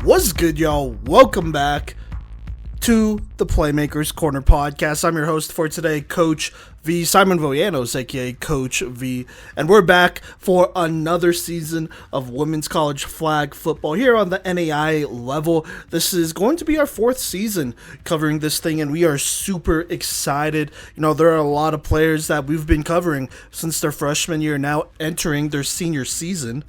What's good, y'all? Welcome back to the Playmakers Corner podcast. I'm your host for today, Coach V, Simon Voyanos, aka Coach V, and we're back for another season of women's college flag football here on the NAIA level. This is going to be our fourth season covering this thing, and we are super excited. You know, there are a lot of players that we've been covering since their freshman year, now entering their senior season.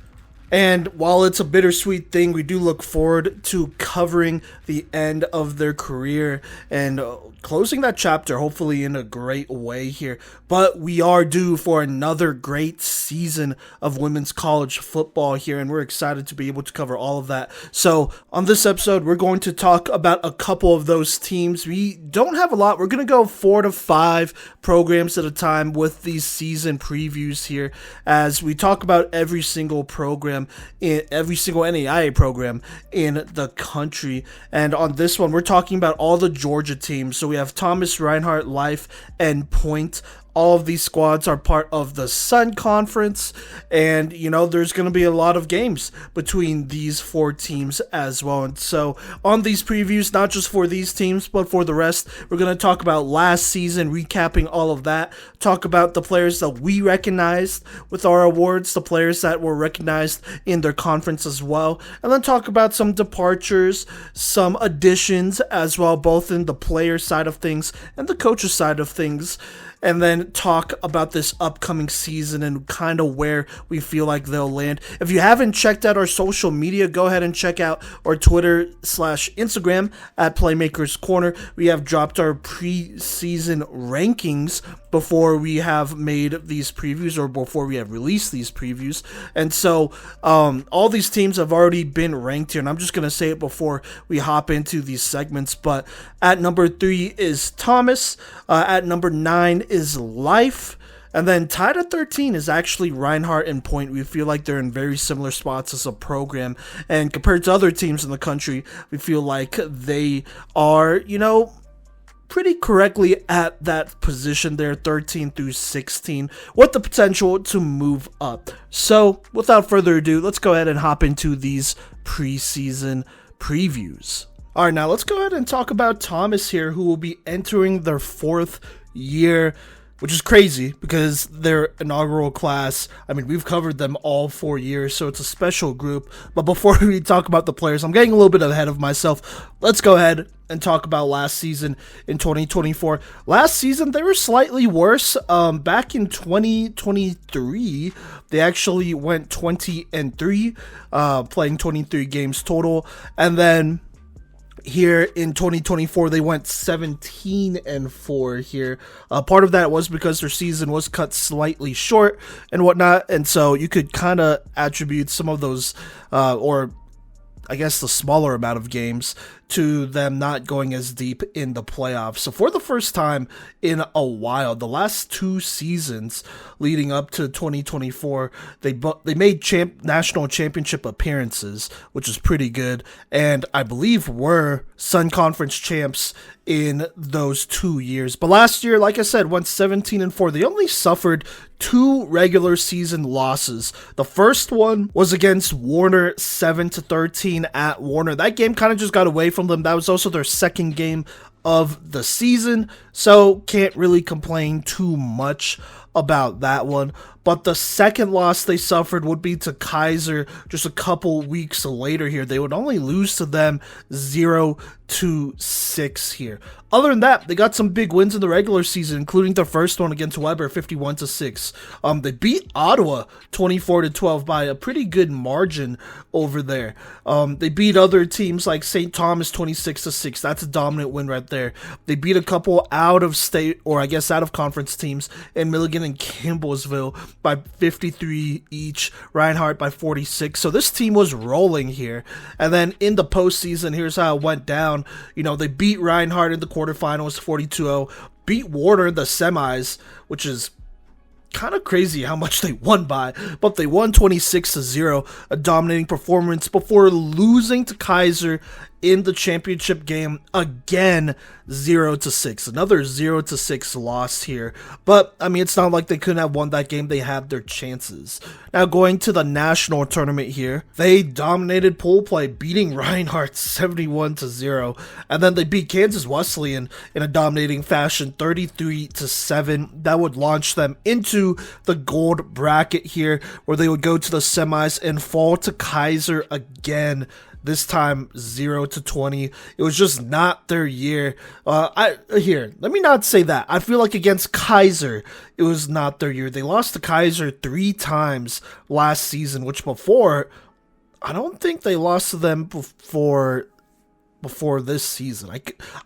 And while it's a bittersweet thing, we do look forward to covering the end of their career and closing that chapter, hopefully in a great way here. But we are due for another great season of women's college football here, and we're excited to be able to cover all of that. So on this episode, we're going to talk about a couple of those teams. We don't have a lot. We're going to go 4 to 5 programs at a time with these season previews here as we talk about every single program, in every single NAIA program in the country. And on this one, we're talking about all the Georgia teams. So we have Thomas, Reinhardt, Life, and Point. All of these squads are part of the Sun Conference, and, you know, there's going to be a lot of games between these 4 teams as well. And so on these previews, not just for these teams, but for the rest, we're going to talk about last season, recapping all of that, talk about the players that we recognized with our awards, the players that were recognized in their conference as well, and then talk about some departures, some additions as well, both in the player side of things and the coach's side of things. And then talk about this upcoming season and kind of where we feel like they'll land. If you haven't checked out our social media, go ahead and check out our Twitter/Instagram at Playmakers Corner. We have dropped our preseason rankings before we have made these previews, or before we have released these previews. And so all these teams have already been ranked here, and I'm just going to say it before we hop into these segments. But at number 3 is Thomas. At number 9 is Life. And then tied at 13 is actually Reinhardt and Point. We feel like they're in very similar spots as a program. And compared to other teams in the country, we feel like they are, you know, pretty correctly at that position there, 13 through 16, with the potential to move up. So without further ado, let's go ahead and hop into these preseason previews. All right, now let's go ahead and talk about Thomas here, who will be entering their 4th year, which is crazy because their inaugural class, I mean, we've covered them all 4 years, so it's a special group. But before we talk about the players, I'm getting a little bit ahead of myself. Let's go ahead and talk about last season in 2024. Last season, they were slightly worse. Back in 2023, they actually went 20-3, playing 23 games total. And then here in 2024, they went 17-4 here. Part of that was because their season was cut slightly short and whatnot, and so you could kind of attribute some of those, or I guess the smaller amount of games, to them not going as deep in the playoffs. So for the first time in a while, the last 2 seasons leading up to 2024, they made national championship appearances, which is pretty good, and I believe were Sun Conference champs in those 2 years. But last year, like I said, went 17-4. They only suffered 2 regular season losses. The first one was against Warner, 7-13 at Warner. That game kind of just got away from them. That was also their second game of the season, so can't really complain too much about that one. But the second loss they suffered would be to Kaiser just a couple weeks later here. They would only lose to them 0-6 here. Other than that, they got some big wins in the regular season, including their first one against Weber, 51-6. They beat Ottawa 24-12 by a pretty good margin over there. They beat other teams like St. Thomas 26-6. That's a dominant win right there. They beat a couple out of state, or I guess out of conference teams in Milligan and Campbellsville by 53 each. Reinhardt by 46. So this team was rolling here. And then in the postseason, here's how it went down. You know, they beat Reinhardt in the quarterfinals 42-0, beat Warner in the semis, which is kind of crazy how much they won by, but they won 26-0, a dominating performance before losing to Kaiser in the championship game again. 0-6, another 0-6 loss here. But I mean, it's not like they couldn't have won that game. They had their chances. Now going to the national tournament here, they dominated pool play, beating Reinhardt 71-0, and then they beat Kansas Wesleyan in a dominating fashion 33-7. That would launch them into the gold bracket here, where they would go to the semis and fall to Kaiser again. This time 0-20. It was just not their year. Let me not say that. I feel like against Kaiser, it was not their year. They lost to Kaiser 3 times last season, which before, I don't think they lost to them before this season.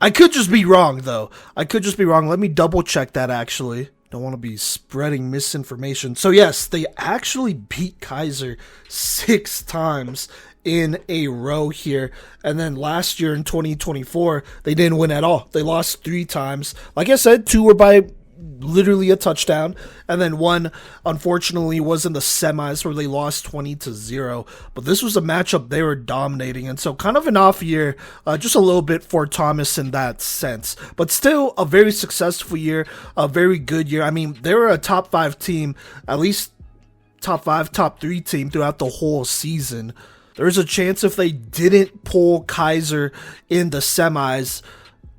I could just be wrong though. I could just be wrong. Let me double check that actually. Don't want to be spreading misinformation. So yes, they actually beat Kaiser 6 times in a row here. And then last year in 2024, they didn't win at all. They lost 3 times. Like I said, 2 were by literally a touchdown, and then 1 unfortunately was in the semis where they lost 20-0. But this was a matchup they were dominating, and so kind of an off year, just a little bit for Thomas in that sense, but still a very successful year, a very good year. I mean, they were a top 5 team, at least top 5, top 3 team throughout the whole season. There's a chance if they didn't pull Kaiser in the semis,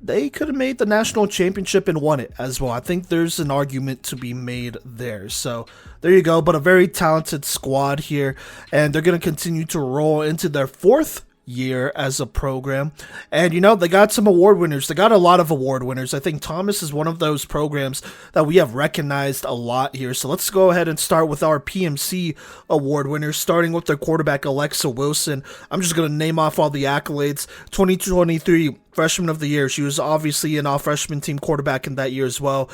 they could have made the national championship and won it as well. I think there's an argument to be made there. So there you go. But a very talented squad here, and they're going to continue to roll into their 4th year as a program. And you know, they got some award winners. They got a lot of award winners. I think Thomas is one of those programs that we have recognized a lot here. So let's go ahead and start with our PMC award winners, starting with their quarterback Alexa Wilson. I'm just going to name off all the accolades. 2023 Freshman of the Year. She was obviously an all-freshman team quarterback in that year as well.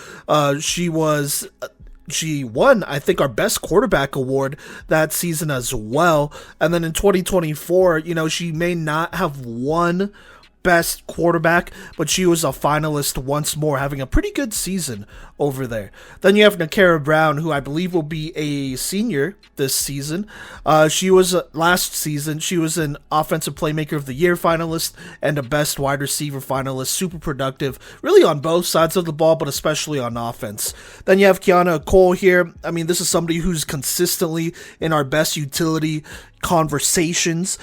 She won, I think, our best quarterback award that season as well. And then in 2024, you know, she may not have won best quarterback, but she was a finalist once more, having a pretty good season over there. Then you have Nakara Brown, who I believe will be a senior this season. She was last season, she was an Offensive Playmaker of the Year finalist and a Best Wide Receiver finalist. Super productive, really on both sides of the ball, but especially on offense. Then you have Kiana Cole here. I mean, this is somebody who's consistently in our best utility conversations.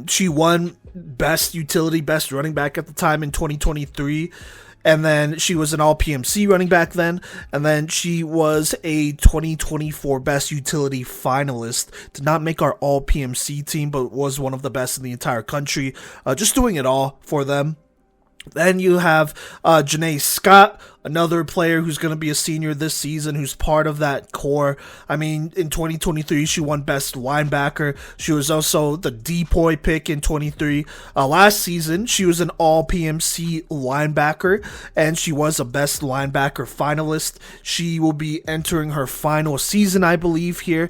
She won best utility, best running back at the time in 2023, and then she was an all PMC running back then, and then she was a 2024 best utility finalist. Did not make our all PMC team, but was one of the best in the entire country, just doing it all for them. Then you have Janae Scott, another player who's going to be a senior this season, who's part of that core. I mean, in 2023, she won Best Linebacker. She was also the DPOY pick in 23. Last season, she was an All-PMC linebacker, and she was a Best Linebacker finalist. She will be entering her final season, I believe, here.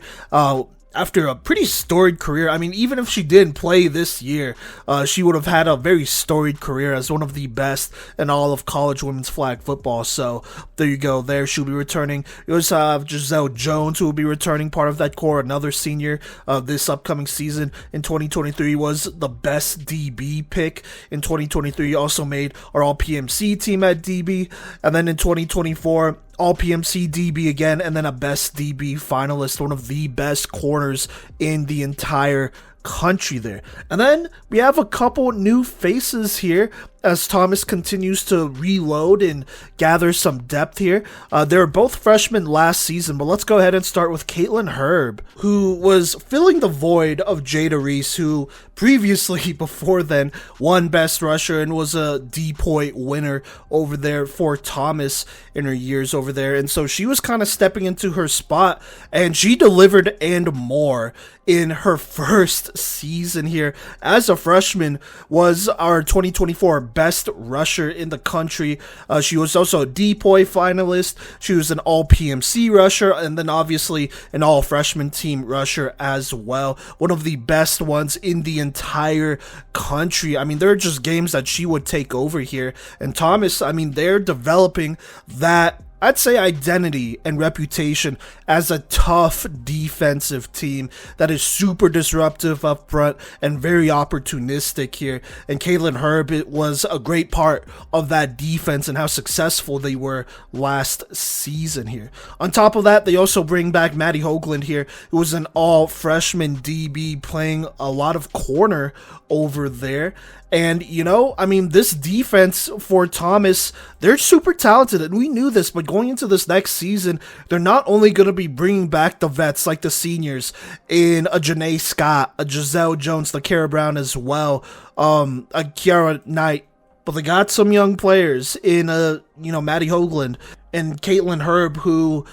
After a pretty storied career. I mean, even if she didn't play this year, she would have had a very storied career as one of the best in all of college women's flag football. So there you go. There she'll be returning. You also have Giselle Jones, who will be returning, part of that core, another senior this upcoming season. In 2023 was the best DB pick. In 2023 also made our all PMC team at DB. And then in 2024, all PMC DB again, and then a best DB finalist, one of the best corners in the entire country there. And then we have a couple new faces here as Thomas continues to reload and gather some depth here. They were both freshmen last season, but let's go ahead and start with Caitlin Herb, who was filling the void of Jada Reese, who previously, before then, won Best Rusher and was a DPOY winner over there for Thomas in her years over there. And so she was kind of stepping into her spot, and she delivered and more in her first season here as a freshman. Was our 2024 best rusher in the country. She was also a DPOY finalist. She was an all PMC rusher, and then obviously an all freshman team rusher as well. One of the best ones in the entire country. I mean, there are just games that she would take over here. And Thomas, I mean, they're developing that I'd say, identity and reputation as a tough defensive team that is super disruptive up front and very opportunistic here. And Caitlin Herb, it was a great part of that defense and how successful they were last season here. On top of that, they also bring back Maddie Hoagland here, who was an all-freshman DB playing a lot of corner over there. And, this defense for Thomas, they're super talented, and we knew this, but going into this next season, they're not only going to be bringing back the vets like the seniors in a Janae Scott, a Giselle Jones, the Kara Brown as well, a Kiara Knight, but they got some young players in, Maddie Hoagland and Caitlin Herb, who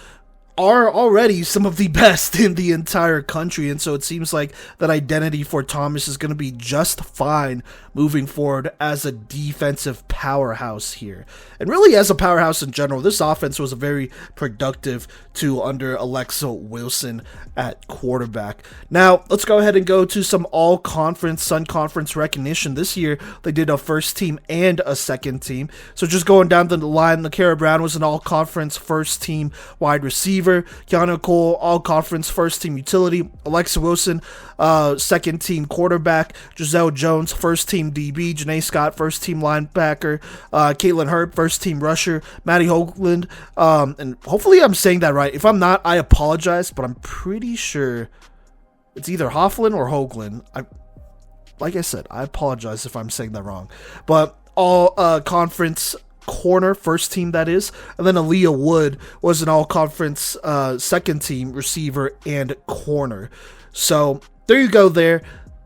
are already some of the best in the entire country, and so it seems like that identity for Thomas is going to be just fine moving forward as a defensive powerhouse here. And really as a powerhouse in general, this offense was a very productive too under Alexa Wilson at quarterback. Now, let's go ahead and go to some all-conference, Sun Conference recognition. This year, they did a first team and a second team. So just going down the line, Kara Brown was an all-conference first team wide receiver. Kiana Cole, all-conference first team utility. Alexa Wilson, second team quarterback. Giselle Jones, first team DB. Janae Scott, first team linebacker. Caitlin Herb, first team rusher. Maddie Hoagland, and hopefully I'm saying that right. If I'm not, I apologize, but I'm pretty sure it's either Hofflin or Hoagland. Like I said, I apologize if I'm saying that wrong. But all conference corner, first team that is, and then Aaliyah Wood was an all-conference second team receiver and corner. So there you go there.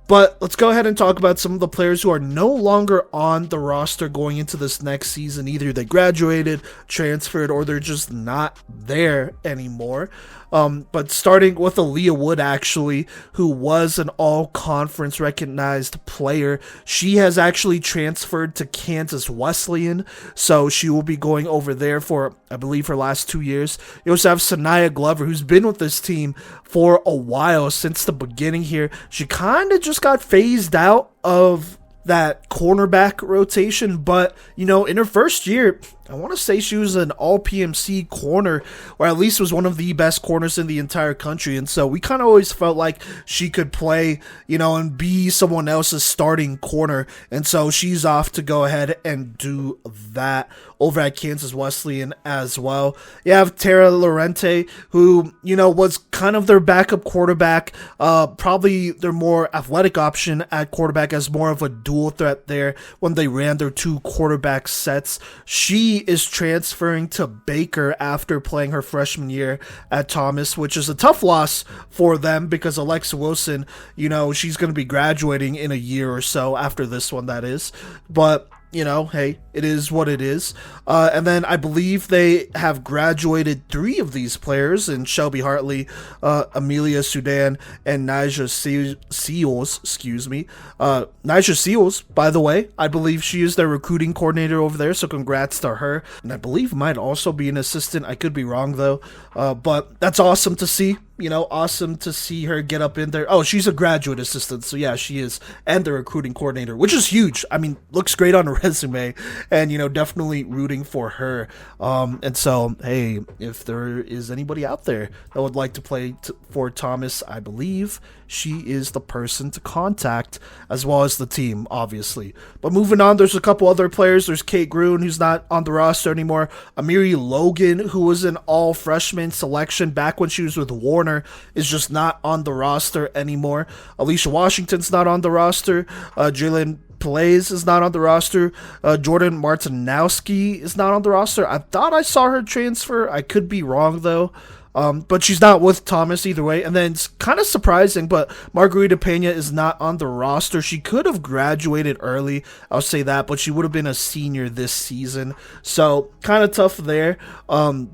But let's go ahead and talk about some of the players who are no longer on the roster going into this next season. Either they graduated, transferred, or they're just not there anymore. But starting with Aaliyah Wood, actually, who was an all-conference recognized player. She has actually transferred to Kansas Wesleyan, so she will be going over there for, I believe, her last 2 years. You also have Sanaya Glover, who's been with this team for a while, since the beginning here. She kind of just got phased out of that cornerback rotation, but in her first year, I want to say she was an all-PMC corner, or at least was one of the best corners in the entire country, and so we kind of always felt like she could play, and be someone else's starting corner, and so she's off to go ahead and do that over at Kansas Wesleyan as well. You have Tara Lorente, who, was kind of their backup quarterback, probably their more athletic option at quarterback as more of a dual threat there when they ran their two quarterback sets. She is transferring to Baker after playing her freshman year at Thomas, which is a tough loss for them because Alexa Wilson, she's going to be graduating in a year or so after this one, that is. But hey, it is what it is. And then I believe they have graduated 3 of these players in Shelby Hartley, Amelia Sudan, and Nyjah Seals, Nyjah Seals, by the way, I believe she is their recruiting coordinator over there, so congrats to her. And I believe might also be an assistant. I could be wrong, though. But that's awesome to see. Awesome to see her get up in there. Oh, she's a graduate assistant, so yeah, she is, and the recruiting coordinator, which is huge. I mean, looks great on her resume, and definitely rooting for her. And so, hey, if there is anybody out there that would like to play for Thomas, I believe she is the person to contact, as well as the team, obviously. But moving on, there's a couple other players. There's Kate Gruen, who's not on the roster anymore. Amiri Logan, who was an all-freshman selection back when she was with Warner, is just not on the roster anymore. Alicia Washington's not on the roster. Jalen Plays is not on the roster. Jordan Martinowski is not on the roster. I thought I saw her transfer. I could be wrong, though. But she's not with Thomas either way. And then it's kind of surprising, but Margarita Pena is not on the roster. She could have graduated early, I'll say that, but she would have been a senior this season. So kind of tough there.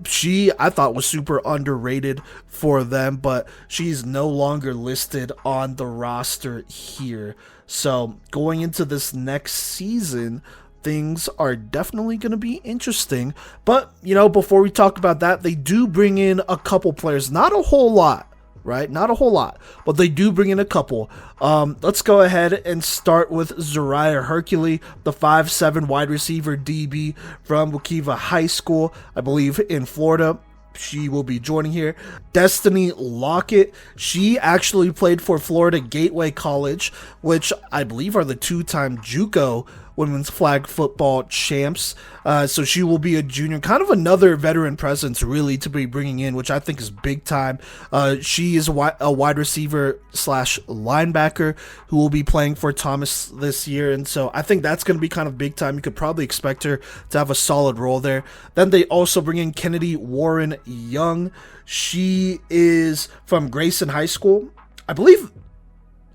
She, I thought, was super underrated for them, but she's no longer listed on the roster here. So going into this next season, things are definitely going to be interesting. But, before we talk about that, they do bring in a couple players. Not a whole lot, right? Not a whole lot, but they do bring in a couple. Let's go ahead and start with Zariah Hercule, the 5'7" wide receiver DB from Wekiva High School, I believe in Florida. She will be joining here. Destiny Lockett, she actually played for Florida Gateway College, which I believe are the two-time JUCO women's flag football champs. So she will be a junior, kind of another veteran presence really to be bringing in, which I think is big time. She is a wide receiver / linebacker who will be playing for Thomas this year, and so I think that's going to be kind of big time. You could probably expect her to have a solid role there. Then they also bring in Kennedy Warren Young. She is from Grayson High School, I believe.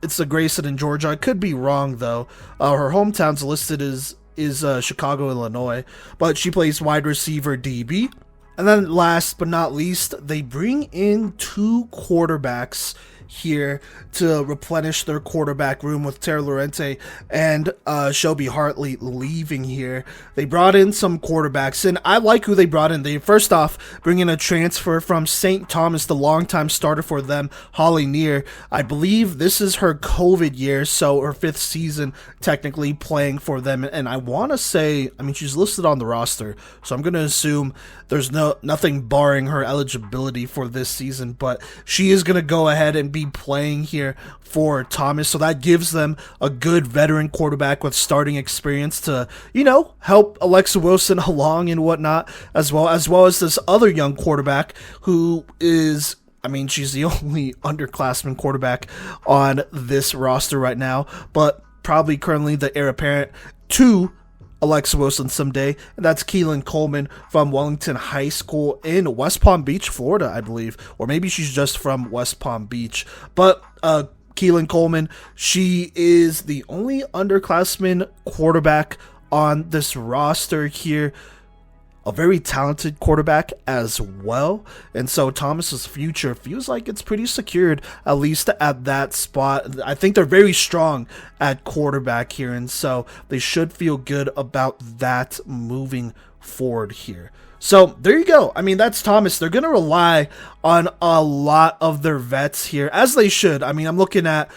It's the Grayson in Georgia. I could be wrong though. Her hometown's listed is Chicago, Illinois, but she plays wide receiver DB. And then last but not least, they bring in 2 quarterbacks here to replenish their quarterback room with Tara Lorente and Shelby Hartley leaving here. They brought in some quarterbacks, and I like who they brought in. They first off bring in a transfer from St. Thomas, the longtime starter for them, Holly Neer. I believe this is her COVID year, so her 5th season technically playing for them, and I want to say, I mean, she's listed on the roster, so I'm going to assume there's nothing barring her eligibility for this season, but she is going to go ahead and be playing here for Thomas, so that gives them a good veteran quarterback with starting experience to, help Alexa Wilson along and whatnot, as well as this other young quarterback who is, I mean, she's the only underclassman quarterback on this roster right now, but probably currently the heir apparent to Alexa Wilson someday, and that's Keelan Coleman from Wellington High School in West Palm Beach, Florida, I believe, or maybe she's just from West Palm Beach, but Keelan Coleman, she is the only underclassman quarterback on this roster here. A very talented quarterback as well, and so Thomas's future feels like it's pretty secured, at least at that spot. I think they're very strong at quarterback here, and so they should feel good about that moving forward here. So there you go. I mean, that's Thomas. They're going to rely on a lot of their vets here, as they should. I mean, I'm looking at,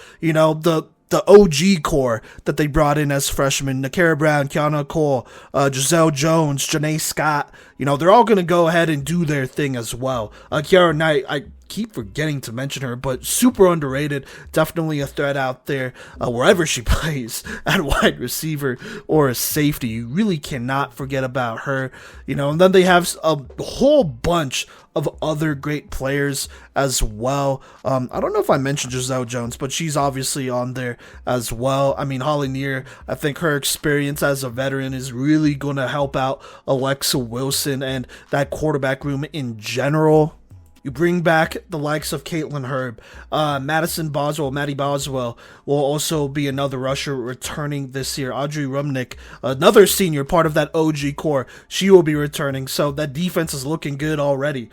the OG core that they brought in as freshmen: Nakara Brown, Kiana Cole, Giselle Jones, Janae Scott. They're all going to go ahead and do their thing as well. Kiara Knight, I keep forgetting to mention her, but super underrated. Definitely a threat out there wherever she plays at wide receiver or a safety. You really cannot forget about her. And then they have a whole bunch of other great players as well. I don't know if I mentioned Giselle Jones, but she's obviously on there as well. I mean, Holly Neer, I think her experience as a veteran is really going to help out Alexa Wilson and that quarterback room in general. You bring back the likes of Caitlin Herb, Maddie Boswell will also be another rusher returning this year. Audrey Rumnick, another senior, part of that OG core, she will be returning. So that defense is looking good already.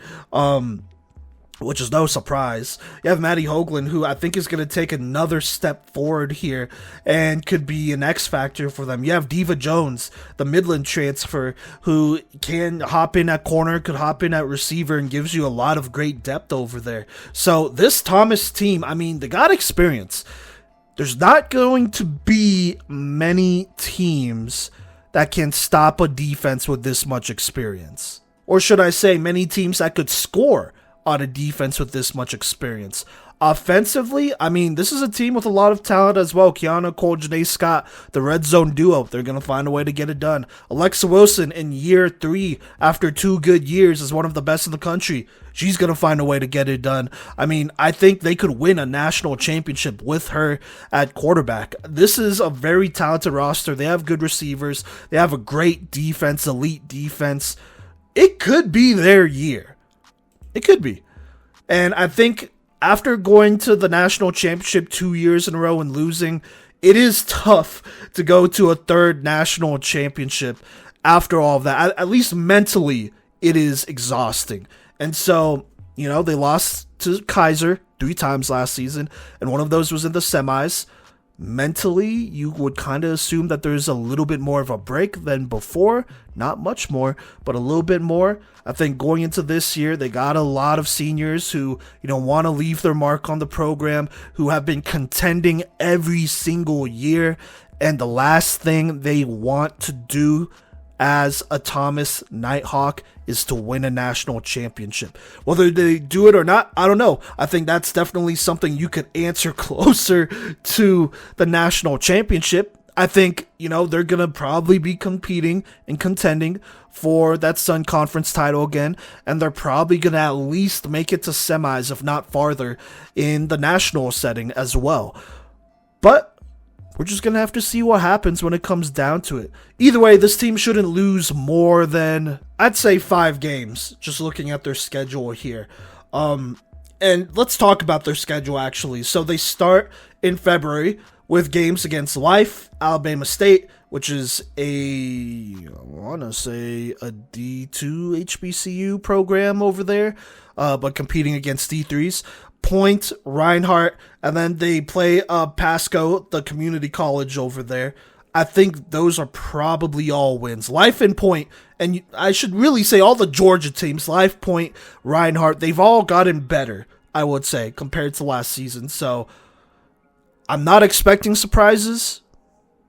Which is no surprise. You have Maddie Hoagland, who I think is going to take another step forward here and could be an X factor for them. You have Diva Jones, the Midland transfer, who can hop in at corner, could hop in at receiver, and gives you a lot of great depth over there. So this Thomas team, I mean, they got experience. There's not going to be many teams that can stop a defense with this much experience. Or should I say, many teams that could score on a defense with this much experience. Offensively, I mean, this is a team with a lot of talent as well. Kiana Cole, Janae Scott, the red zone duo, they're going to find a way to get it done. Alexa Wilson in year 3, after 2 good years, is one of the best in the country. She's going to find a way to get it done. I mean, I think they could win a national championship with her at quarterback. This is a very talented roster. They have good receivers. They have a great defense, elite defense. It could be their year. It could be. And I think after going to the national championship 2 years in a row and losing, it is tough to go to a 3rd national championship after all of that. At least mentally, it is exhausting. And so, they lost to Kaiser 3 times last season, and one of those was in the semis. mentally, you would kind of assume that there's a little bit more of a break than before. Not much more, but a little bit more. I think going into this year, they got a lot of seniors who, want to leave their mark on the program, who have been contending every single year. And the last thing they want to do as a Thomas Nighthawk is to win a national championship. Whether they do it or not, I don't know. I think that's definitely something you could answer closer to the national championship. I think, they're going to probably be competing and contending for that Sun Conference title again, and they're probably going to at least make it to semis, if not farther, in the national setting as well. But we're just going to have to see what happens when it comes down to it. Either way, this team shouldn't lose more than, I'd say, 5 games, just looking at their schedule here. And let's talk about their schedule, actually. So they start in February with games against Life, Alabama State, which is I want to say a D2 HBCU program over there, but competing against D3s. Point, Reinhardt, and then they play Pasco, the community college over there. I think those are probably all wins. Life and Point, and I should really say all the Georgia teams, Life, Point, Reinhardt, they've all gotten better, I would say, compared to last season. So I'm not expecting surprises,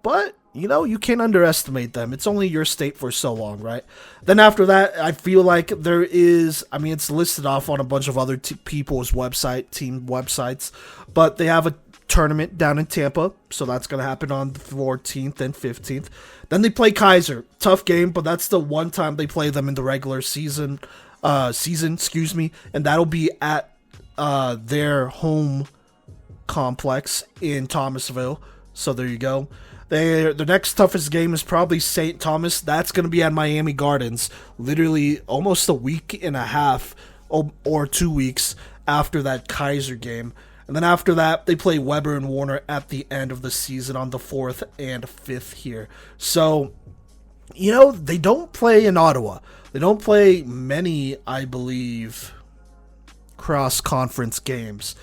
but you can't underestimate them. It's only your state for so long, right? Then after that, I feel like there is, it's listed off on a bunch of other people's team websites, but they have a tournament down in Tampa, so that's going to happen on the 14th and 15th. Then they play Kaiser. Tough game, but that's the one time they play them in the regular season, and that'll be at their home complex in Thomasville. So there you go. The next toughest game is probably St. Thomas. That's going to be at Miami Gardens, literally almost a week and a half or 2 weeks after that Kaiser game. And then after that, they play Weber and Warner at the end of the season on the 4th and 5th here. So, they don't play in Ottawa. They don't play many, I believe, cross-conference games,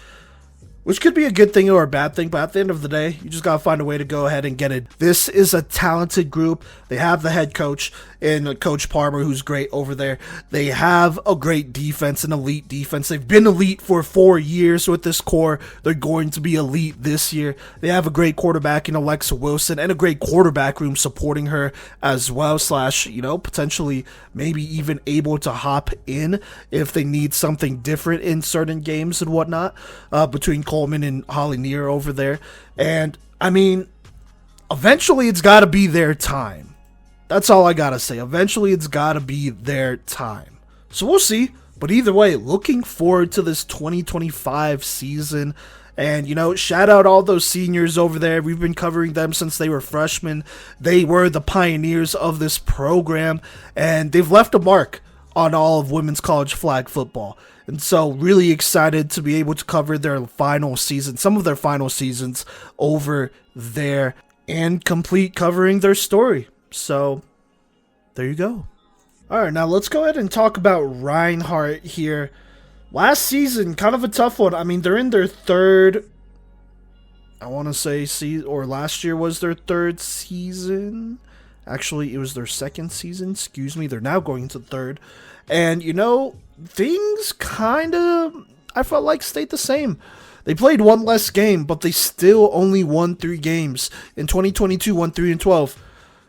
which could be a good thing or a bad thing, but at the end of the day, you just got to find a way to go ahead and get it. This is a talented group. They have the head coach and Coach Palmer, who's great over there. They have a great defense, an elite defense. They've been elite for 4 years with this core. They're going to be elite this year. They have a great quarterback in Alexa Wilson and a great quarterback room supporting her as well, potentially maybe even able to hop in if they need something different in certain games and whatnot, between Coleman and Holly Neer over there. And eventually it's got to be their time. That's all I gotta say. Eventually it's gotta be their time. So we'll see. But either way, looking forward to this 2025 season. And, shout out all those seniors over there. We've been covering them since they were freshmen. They were the pioneers of this program. And they've left a mark on all of women's college flag football. And so really excited to be able to cover their final season, some of their final seasons over there, and complete covering their story. So there you go. All right, now let's go ahead and talk about Reinhardt here. Last season, kind of a tough one. They're in their third, last year was their third season. Actually, it was their second season. They're now going to third. And, things kind of, I felt like, stayed the same. They played one less game, but they still only won 3 games. In 2022, won 3-12.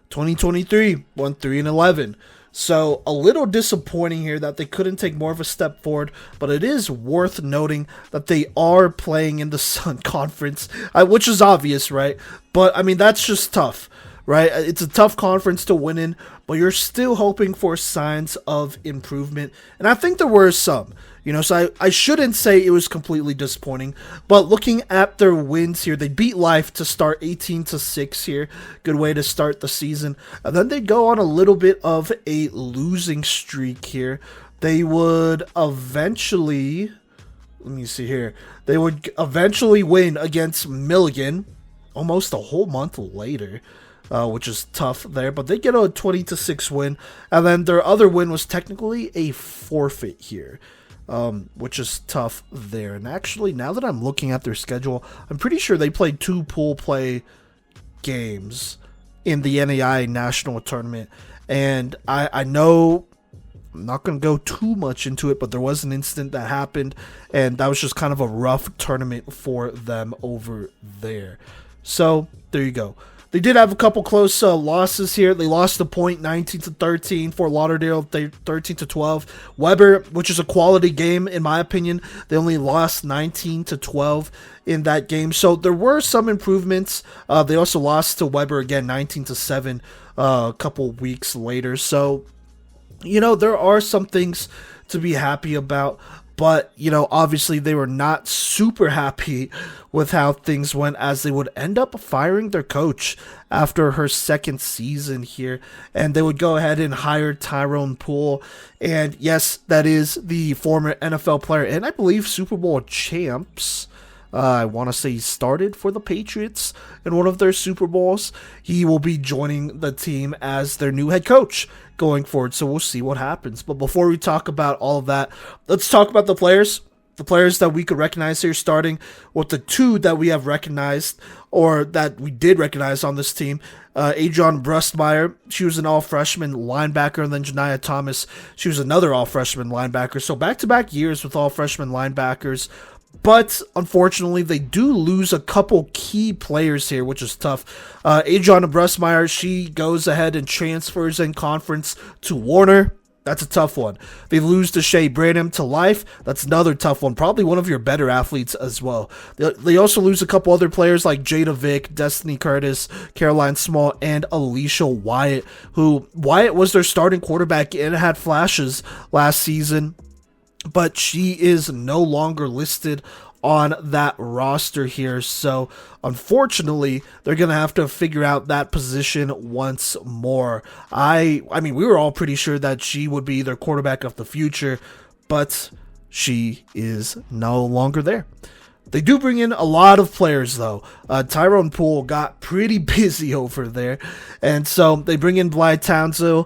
2023, won 3-11. So a little disappointing here that they couldn't take more of a step forward, but it is worth noting that they are playing in the Sun Conference, which is obvious, right? But that's just tough, right? It's a tough conference to win in, but you're still hoping for signs of improvement, and I think there were some. So I shouldn't say it was completely disappointing, but looking at their wins here, they beat Life to start 18-6 here. Good way to start the season. And then they go on a little bit of a losing streak here. They would eventually, they would eventually win against Milligan almost a whole month later. Which is tough there, but they get a 20-6 win, and then their other win was technically a forfeit here. which is tough there. And actually, now that I'm looking at their schedule, I'm pretty sure they played 2 pool play games in the NAIA National Tournament. And I know I'm not going to go too much into it, but there was an incident that happened, and that was just kind of a rough tournament for them over there. So, there you go. They did have a couple close losses here. They lost the point 19-13. Fort Lauderdale 13-12. Weber, which is a quality game in my opinion, they only lost 19-12 in that game. So there were some improvements. They also lost to Weber again 19-7 a couple weeks later. So, there are some things to be happy about. But, obviously they were not super happy with how things went, as they would end up firing their coach after her second season here. And they would go ahead and hire Tyrone Poole. And yes, that is the former NFL player and I believe Super Bowl champs. I want to say he started for the Patriots in one of their Super Bowls. He will be joining the team as their new head coach going forward, so we'll see what happens. But before we talk about all of that, let's talk about the players that we could recognize here, starting with the 2 that we have recognized, or that we did recognize on this team. Adrian Brustmeyer, she was an all-freshman linebacker, and then Janiyah Thomas, she was another all-freshman linebacker. So back-to-back years with all-freshman linebackers. But unfortunately, they do lose a couple key players here, which is tough. Adriana Brustmeyer, she goes ahead and transfers in conference to Warner. That's a tough one. They lose to Shea Branham to Life. That's another tough one. Probably one of your better athletes as well. They also lose a couple other players like Jada Vick, Destiny Curtis, Caroline Small, and Alicia Wyatt, who Wyatt was their starting quarterback and had flashes last season. But she is no longer listed on that roster here. So, unfortunately, they're going to have to figure out that position once more. I mean, we were all pretty sure that she would be their quarterback of the future, but she is no longer there. They do bring in a lot of players, though. Tyrone Poole got pretty busy over there. And so they bring in Blythe Townsend,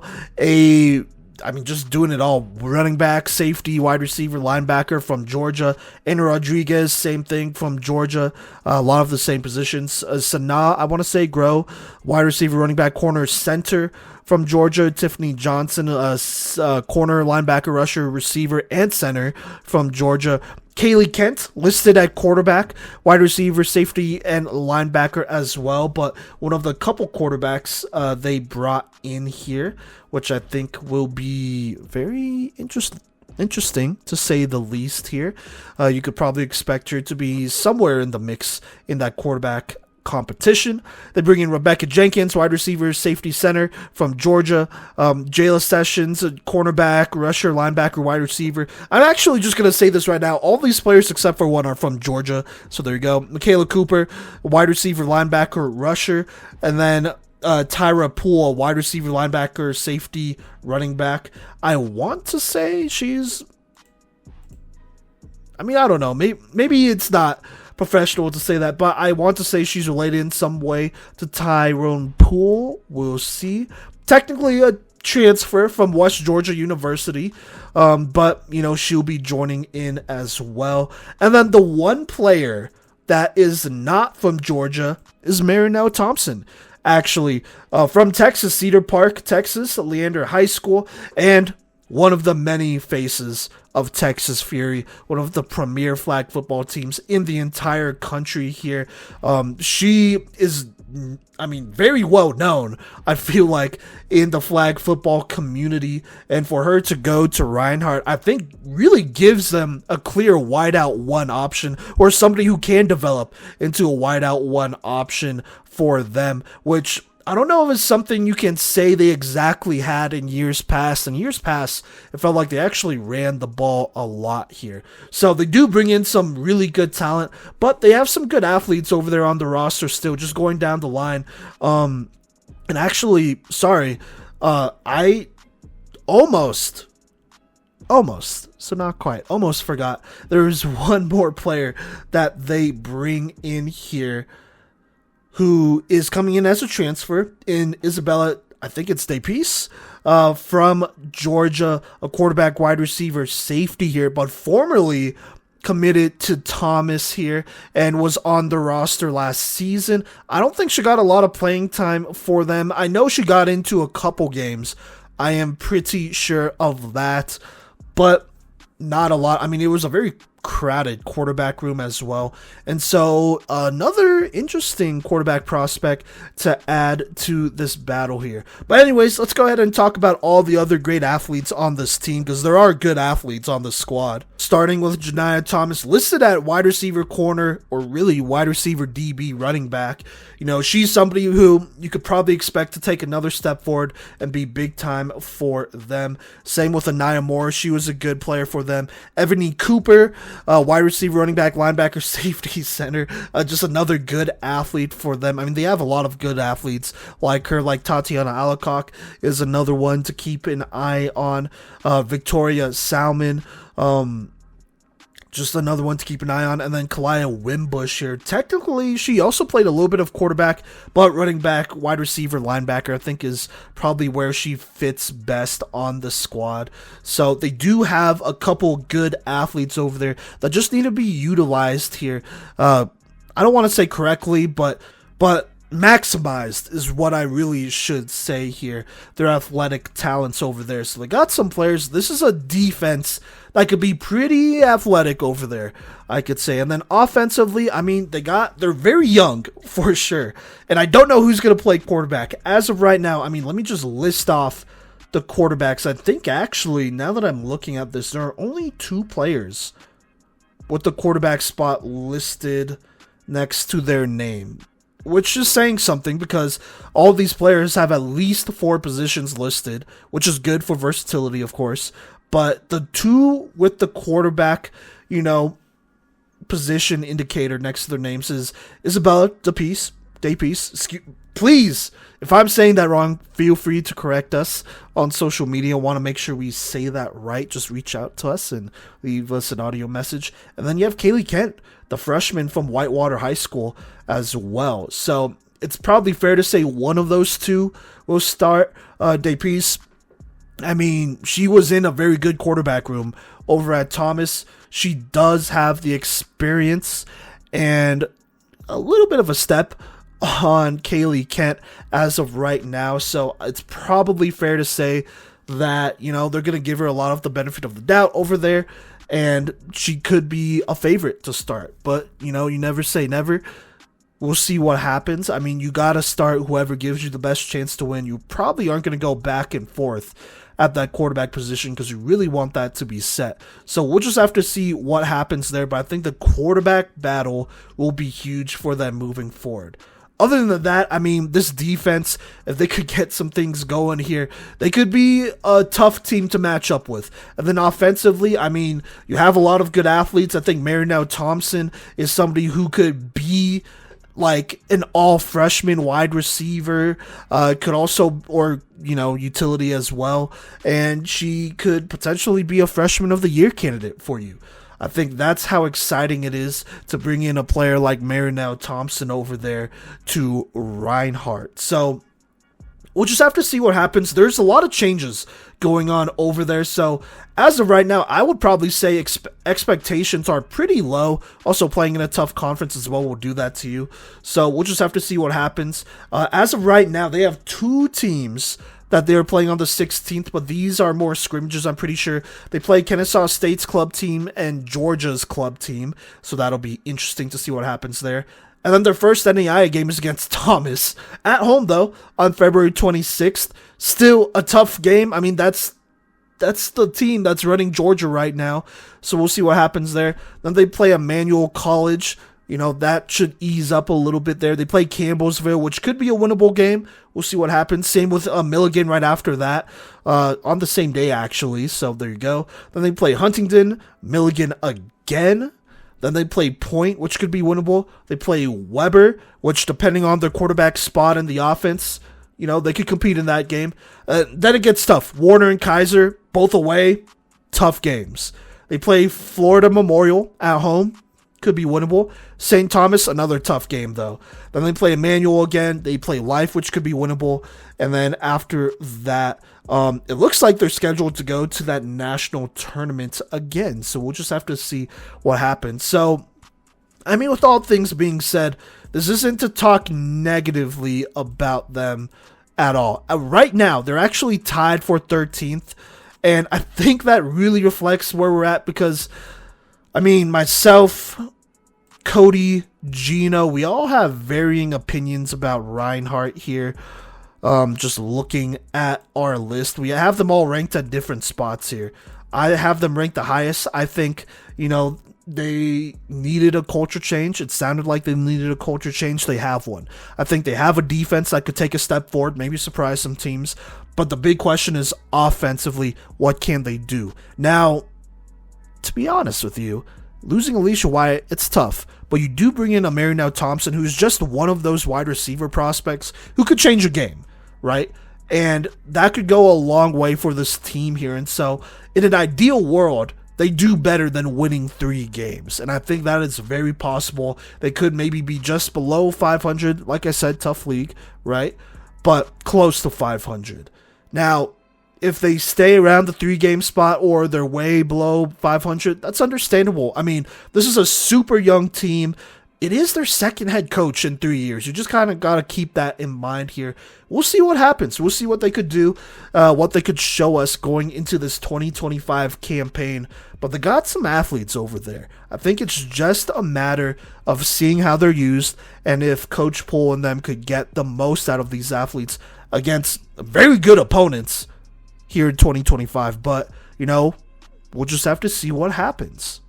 just doing it all. Running back, safety, wide receiver, linebacker from Georgia. Anna Rodriguez, same thing from Georgia. A lot of the same positions. Sanaa, I want to say, Grow, wide receiver, running back, corner, center from Georgia. Tiffany Johnson, corner, linebacker, rusher, receiver, and center from Georgia. Kaylee Kent, listed at quarterback, wide receiver, safety, and linebacker as well. But one of the couple quarterbacks they brought in here, which I think will be very interesting to say the least here. You could probably expect her to be somewhere in the mix in that quarterback competition. They bring in Rebecca Jenkins, wide receiver, safety, center from Georgia. Jayla Sessions, cornerback, rusher, linebacker, wide receiver. I'm actually just going to say this right now. All these players except for one are from Georgia. So there you go. Michaela Cooper, wide receiver, linebacker, rusher. And then Tyra Poole, wide receiver, linebacker, safety, running back. I want to say I don't know. Maybe it's not professional to say that, but I want to say she's related in some way to Tyrone Poole. We'll see. Technically a transfer from West Georgia University, but she'll be joining in as well. And then the one player that is not from Georgia is Marinelle Thompson. Actually, from Texas, Cedar Park, Texas, Leander High School, and one of the many faces of Texas Fury, one of the premier flag football teams in the entire country here. She is, very well known, I feel like, in the flag football community. And for her to go to Reinhardt, I think really gives them a clear wideout one option, or somebody who can develop into a wideout one option for them, which I don't know if it's something you can say they exactly had in years past. In years past, it felt like they actually ran the ball a lot here. So they do bring in some really good talent, but they have some good athletes over there on the roster still, just going down the line. And actually, I almost, so not quite, almost forgot. There's one more player that they bring in here who is coming in as a transfer in Isabella I think it's Dapiece from Georgia, a quarterback, wide receiver, safety here, but formerly committed to Thomas here and was on the roster last season. I don't think she got a lot of playing time for them. I know she got into a couple games. I am pretty sure of that, but not a lot. I mean, it was a very crowded quarterback room as well. And so another interesting quarterback prospect to add to this battle here. But anyways, let's go ahead and talk about all the other great athletes on this team, because there are good athletes on this squad. Starting with NAIA Thomas, listed at wide receiver corner, or really wide receiver DB running back. You know, she's somebody who you could probably expect to take another step forward and be big time for them. Same with Anaya Moore. She was a good player for them. Ebony Cooper, wide receiver, running back, linebacker, safety, center. Just another good athlete for them. I mean, they have a lot of good athletes like her, like Tatiana Alacock is another one to keep an eye on. Victoria Salmon, just another one to keep an eye on. And then Kalia Wimbush here. Technically, she also played a little bit of quarterback, but running back, wide receiver, linebacker, I think is probably where she fits best on the squad. So they do have a couple good athletes over there that just need to be utilized here. I don't want to say correctly, but maximized is what I really should say here. Their athletic talents over there. So they got some players. This is a defense that could be pretty athletic over there, I could say. And then offensively, I mean, they're very young for sure. And I don't know who's going to play quarterback. As of right now, I mean, let me just list off the quarterbacks. I think actually, now that I'm looking at this, there are only 2 players with the quarterback spot listed next to their name, which is saying something, because all these players have at least 4 positions listed, which is good for versatility, of course. But the 2 with the quarterback, position indicator next to their names is Isabella Dapiece. Please, if I'm saying that wrong, feel free to correct us on social media. Want to make sure we say that right. Just reach out to us and leave us an audio message. And then you have Kaylee Kent, the freshman from Whitewater High School as well. So it's probably fair to say one of those 2 will start. Dapiece, I mean, she was in a very good quarterback room over at Thomas. She does have the experience and a little bit of a step on Kaylee Kent as of right now. So it's probably fair to say that, they're going to give her a lot of the benefit of the doubt over there, and she could be a favorite to start. But, you never say never. We'll see what happens. I mean, you got to start whoever gives you the best chance to win. You probably aren't going to go back and forth at that quarterback position because you really want that to be set. So we'll just have to see what happens there. But I think the quarterback battle will be huge for them moving forward. Other than that, I mean, this defense, if they could get some things going here, they could be a tough team to match up with. And then offensively, I mean, you have a lot of good athletes. I think Marinelle Thompson is somebody who could be like an all-freshman wide receiver, could also, or, utility as well. And she could potentially be a freshman of the year candidate for you. I think that's how exciting it is to bring in a player like Marinelle Thompson over there to Reinhardt. So we'll just have to see what happens. There's a lot of changes going on over there. So as of right now, I would probably say expectations are pretty low. Also playing in a tough conference as well will do that to you. So we'll just have to see what happens. As of right now, they have 2 teams that they're playing on the 16th, but these are more scrimmages, I'm pretty sure. They play Kennesaw State's club team and Georgia's club team, so that'll be interesting to see what happens there. And then their first NAIA game is against Thomas. At home, though, on February 26th. Still a tough game. I mean, that's the team that's running Georgia right now, so we'll see what happens there. Then they play Emmanuel College. That should ease up a little bit there. They play Campbellsville, which could be a winnable game. We'll see what happens. Same with Milligan right after that, on the same day, actually. So there you go. Then they play Huntington, Milligan again. Then they play Point, which could be winnable. They play Weber, which, depending on their quarterback spot in the offense, they could compete in that game. Then it gets tough. Warner and Kaiser, both away, tough games. They play Florida Memorial at home. could be winnable. St. Thomas, another tough game, though. Then they play Emmanuel again. They play Life, which could be winnable. And then after that, it looks like they're scheduled to go to that national tournament again. So we'll just have to see what happens. So, I mean, with all things being said, this isn't to talk negatively about them at all. Right now, they're actually tied for 13th. And I think that really reflects where we're at because, I mean, myself, Kodey, Gino, we all have varying opinions about Reinhardt here. Just looking at our list, we have them all ranked at different spots here. I have them ranked the highest. I think, they needed a culture change. It sounded like they needed a culture change. They have one. I think they have a defense that could take a step forward, maybe surprise some teams. But the big question is offensively, what can they do? Now, to be honest with you, losing Alicia Wyatt, it's tough. But you do bring in a Marinelle Thompson, who's just one of those wide receiver prospects who could change a game, right? And that could go a long way for this team here. And so, in an ideal world, they do better than winning 3 games. And I think that is very possible. They could maybe be just below 500. Like I said, tough league, right? But close to 500. Now, if they stay around the 3-game spot or they're way below 500, that's understandable. I mean, this is a super young team. It is their second head coach in 3 years. You just kind of got to keep that in mind here. We'll see what happens. We'll see what they could do, what they could show us going into this 2025 campaign. But they got some athletes over there. I think it's just a matter of seeing how they're used and if Coach Poole and them could get the most out of these athletes against very good opponents here in 2025. But, we'll just have to see what happens.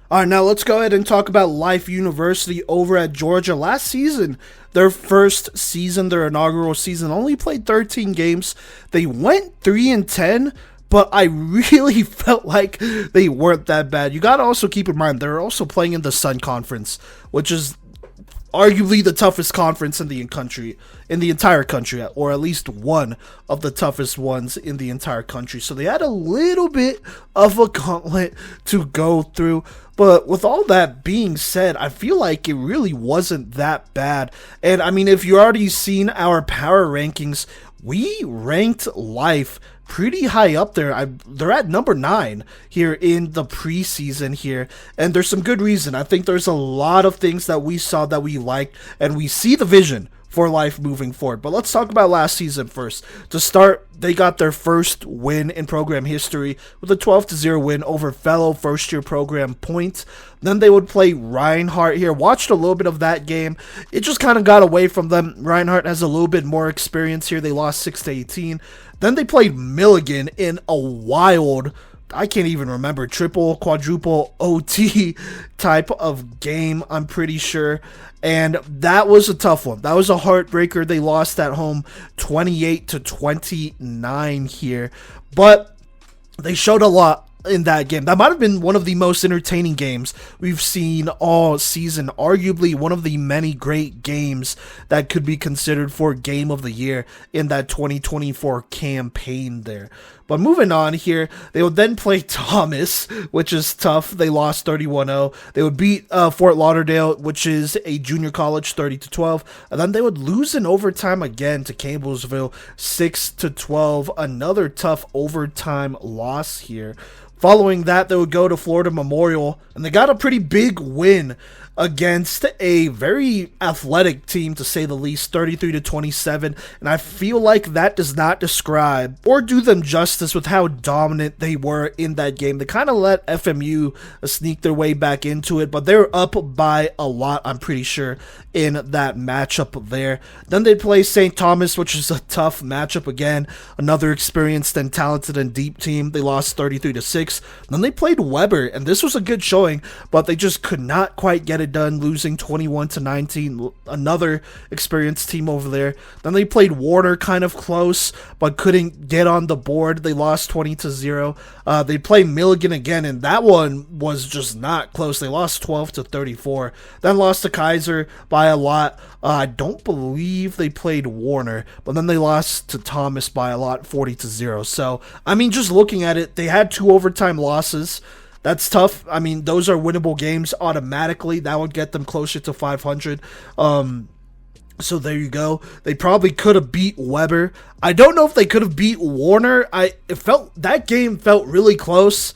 All right, now let's go ahead and talk about Life University over at Georgia. Last season, their first season, their inaugural season, only played 13 games. They went 3-10, but I really felt like they weren't that bad. You got to also keep in mind, they're also playing in the Sun Conference, which is arguably the toughest conference in the entire country, or at least one of the toughest ones in the entire country. So they had a little bit of a gauntlet to go through. But with all that being said, I feel like it really wasn't that bad. And I mean, if you already seen our power rankings, we ranked Life pretty high up there. They're at number 9 here in the preseason here, and there's some good reason. I think there's a lot of things that we saw that we liked, and we see the vision for Life moving forward. But let's talk about last season first. To start, they got their first win in program history with a 12-0 win over fellow first-year program Point. Then they would play Reinhardt here. Watched a little bit of that game. It just kind of got away from them. Reinhardt has a little bit more experience here. They lost 6-18. Then they played Milligan in a wild, I can't even remember, triple, quadruple OT type of game, I'm pretty sure. And that was a tough one. That was a heartbreaker. They lost at home 28-29 here. But they showed a lot in that game. That might have been one of the most entertaining games we've seen all season. Arguably one of the many great games that could be considered for Game of the Year in that 2024 campaign there. But moving on here, they would then play Thomas, which is tough. They lost 31-0. They would beat Fort Lauderdale, which is a junior college, 30-12. And then they would lose in overtime again to Campbellsville, 6-12. Another tough overtime loss here. Following that, they would go to Florida Memorial, and they got a pretty big win against a very athletic team, to say the least, 33-27, and I feel like that does not describe or do them justice with how dominant they were in that game. They kind of let FMU sneak their way back into it, but they're up by a lot, I'm pretty sure, in that matchup there. Then they play St. Thomas, which is a tough matchup again, another experienced and talented and deep team. They lost 33-6. Then they played Weber, and this was a good showing, but they just could not quite get it done, losing 21-19. Another experienced team over there. Then they played Warner, kind of close, but couldn't get on the board. They lost 20-0. They played Milligan again, and that one was just not close. They lost 12-34. Then lost to Kaiser by a lot. I don't believe they played Warner, but then they lost to Thomas by a lot, 40-0. So, I mean, just looking at it, they had 2 overtime losses. that's tough. I mean, those are winnable games automatically. That would get them closer to 500. So there you go. They probably could have beat Weber. I don't know if they could have beat Warner. That game felt really close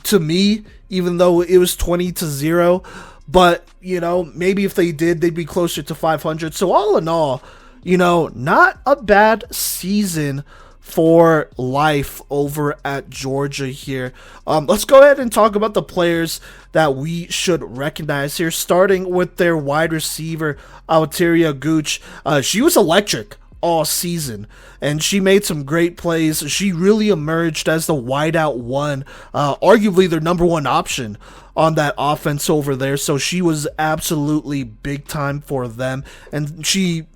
to me, even though it was 20-0. But, maybe if they did, they'd be closer to 500. So all in all, not a bad season for life over at Georgia here. Let's go ahead and talk about the players that we should recognize here, starting with their wide receiver, Alteria Gooch. She was electric all season, and she made some great plays. She really emerged as the wideout one, arguably their number one option on that offense over there. So she was absolutely big time for them. And she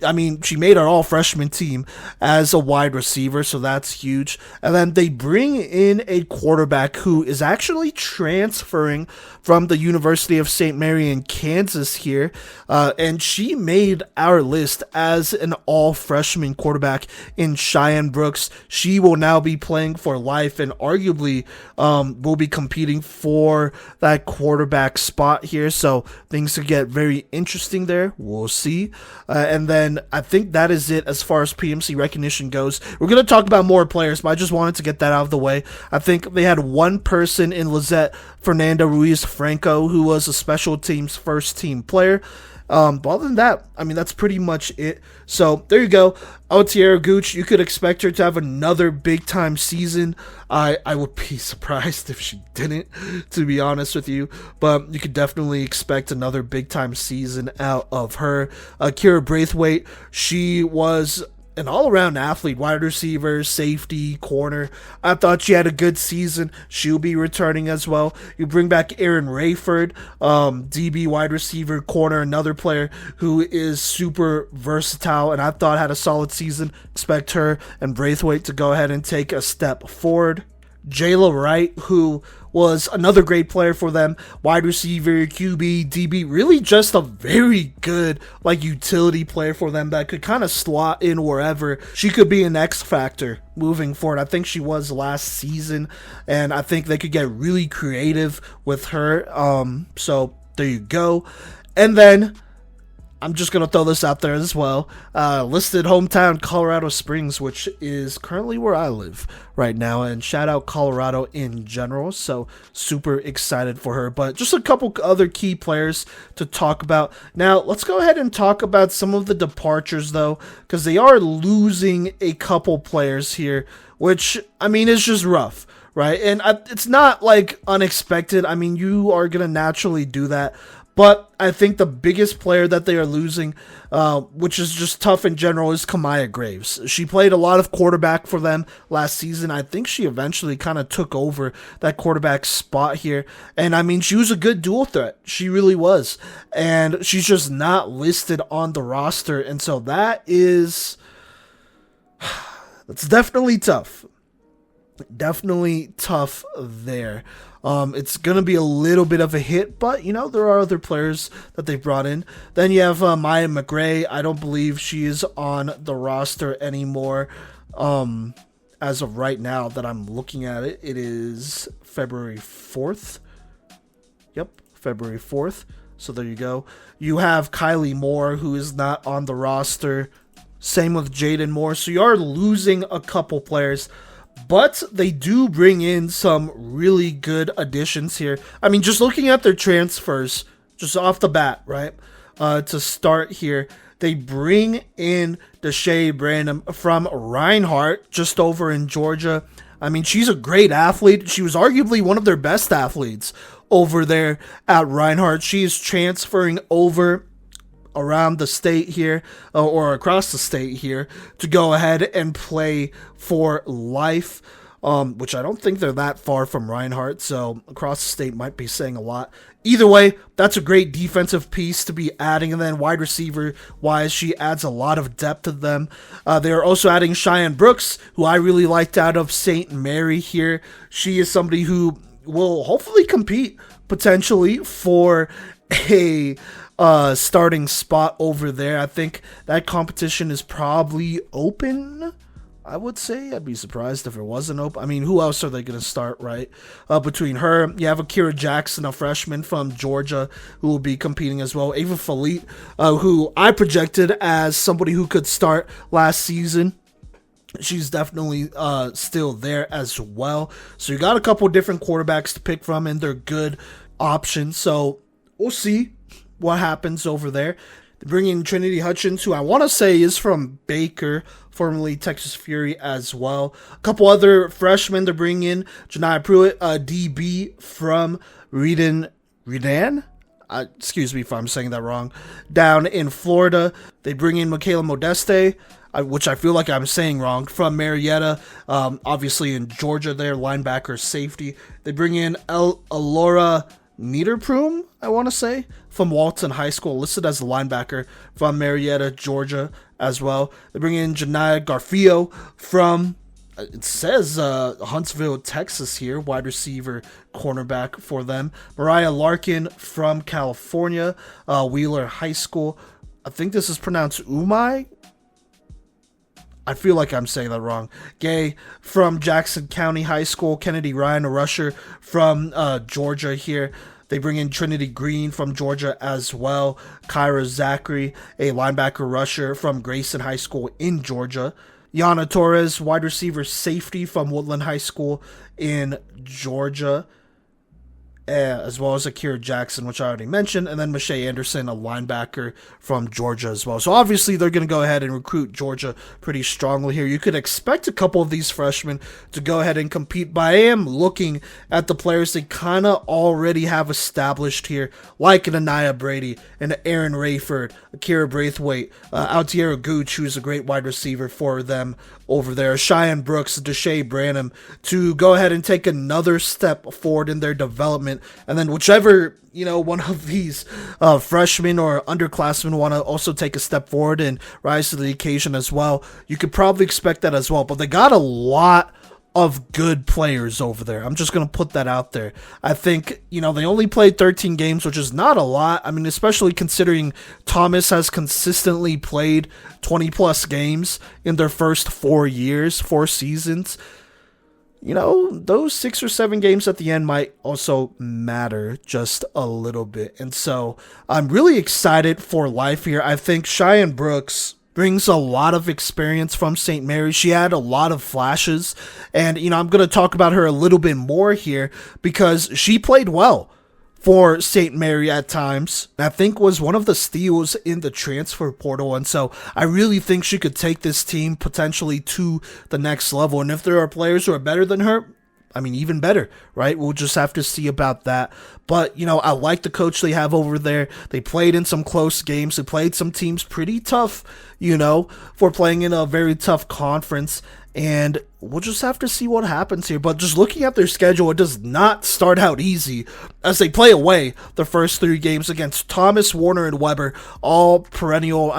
made our all freshman team as a wide receiver. So that's huge. And then they bring in a quarterback who is actually transferring from the University of St. Mary in Kansas here. And she made our list as an all freshman quarterback in Cheyenne Brooks. She will now be playing for life and arguably will be competing for that quarterback spot here, so things could get very interesting there. We'll see. And then I think that is it as far as PMC recognition goes. We're going to talk about more players, but I just wanted to get that out of the way. I think they had one person in Lizette Fernanda Ruiz Franco who was a special teams first team player. But other than that, that's pretty much it. So there you go. Altiera Gooch, you could expect her to have another big time season. I would be surprised if she didn't, to be honest with you. But you could definitely expect another big time season out of her. Kira Braithwaite, she was an all-around athlete, wide receiver, safety, corner. I thought she had a good season. She'll be returning as well. You bring back Aaron Rayford, DB, wide receiver, corner, another player who is super versatile and I thought had a solid season. Expect her and Braithwaite to go ahead and take a step forward. Jayla Wright, who was another great player for them, wide receiver, QB, DB, really just a very good utility player for them that could kind of slot in wherever. She could be an X factor moving forward. I think she was last season, and I think they could get really creative with her. So there you go. And then I'm just going to throw this out there as well. Listed hometown Colorado Springs, which is currently where I live right now. And shout out Colorado in general. So super excited for her. But just a couple other key players to talk about. Now, let's go ahead and talk about some of the departures, though, because they are losing a couple players here, which, is just rough. Right? And it's not unexpected. You are going to naturally do that. But I think the biggest player that they are losing, which is just tough in general, is Kamaya Graves. She played a lot of quarterback for them last season. I think she eventually kind of took over that quarterback spot here. And she was a good dual threat. She really was. And she's just not listed on the roster. And so that's definitely tough. Definitely tough there. It's going to be a little bit of a hit, but, there are other players that they brought in. Then you have Maya McGray. I don't believe she is on the roster anymore. As of right now that I'm looking at it, it is February 4th. Yep, February 4th. So there you go. You have Kylie Moore, who is not on the roster. Same with Jaden Moore. So you are losing a couple players. But they do bring in some really good additions here. Just looking at their transfers, just off the bat, right? To start here, they bring in Deshae Brandon from Reinhardt, just over in Georgia. She's a great athlete. She was arguably one of their best athletes over there at Reinhardt. She is transferring over around the state here, or across the state here, to go ahead and play for life, which I don't think they're that far from Reinhardt, so across the state might be saying a lot. Either way, that's a great defensive piece to be adding, and then wide receiver wise, she adds a lot of depth to them. They are also adding Cheyenne Brooks, who I really liked out of St. Mary here. She is somebody who will hopefully compete potentially for a starting spot over there. I think that competition is probably open. I would say. I'd be surprised if it wasn't open. I mean, who else are they going to start, right? Between her, you have Akira Jackson, a freshman from Georgia, who will be competing as well. Ava Falit, who I projected as somebody who could start last season. She's definitely still there as well. So you got a couple different quarterbacks to pick from, and they're good options. So we'll see what happens over there. They bring in Trinity Hutchins, who I want to say is from Baker, formerly Texas Fury as well. A couple other freshmen to bring in. Janiyah Pruitt, DB from Redan? Excuse me if I'm saying that wrong. Down in Florida. They bring in Michaela Modeste, which I feel like I'm saying wrong, from Marietta, obviously in Georgia there, linebacker, safety. They bring in Alora Niederprum, I want to say, from Walton High School, listed as a linebacker from Marietta, Georgia as well. They bring in Janiyah Garfio from, it says Huntsville, Texas here, wide receiver, cornerback for them. Mariah Larkin from California, Wheeler High School. I think this is pronounced Umai. I feel like I'm saying that wrong. Gay from Jackson County High School. Kennedy Ryan, a rusher from Georgia here. They bring in Trinity Green from Georgia as well. Kyra Zachary, a linebacker rusher from Grayson High School in Georgia. Yana Torres, wide receiver safety from Woodland High School in Georgia. As well as Akira Jackson, which I already mentioned, and then Mache Anderson, a linebacker from Georgia as well. So obviously they're going to go ahead and recruit Georgia pretty strongly here. You could expect a couple of these freshmen to go ahead and compete, but I am looking at the players they kind of already have established here, like an Anaya Brady, and Aaron Rayford, Akira Braithwaite, Altiera Gooch, who's a great wide receiver for them over there, Cheyenne Brooks, Deshae Branham, to go ahead and take another step forward in their development. And then whichever, one of these freshmen or underclassmen want to also take a step forward and rise to the occasion as well, you could probably expect that as well. But they got a lot of good players over there. I'm just going to put that out there. I think, they only played 13 games, which is not a lot. I mean, especially considering Thomas has consistently played 20 plus games in their first 4 seasons. Those 6 or 7 games at the end might also matter just a little bit. And so I'm really excited for life here. I think Cheyenne Brooks brings a lot of experience from St. Mary's. She had a lot of flashes, and I'm going to talk about her a little bit more here because she played well for St. Mary at times. I think was one of the steals in the transfer portal, and so I really think she could take this team potentially to the next level. And if there are players who are better than her, I mean, even better, right? We'll just have to see about that. But, I like the coach they have over there. They played in some close games. They played some teams pretty tough, for playing in a very tough conference. And we'll just have to see what happens here. But just looking at their schedule, it does not start out easy as they play away the first 3 games against Thomas, Warner, and Weber, all perennial,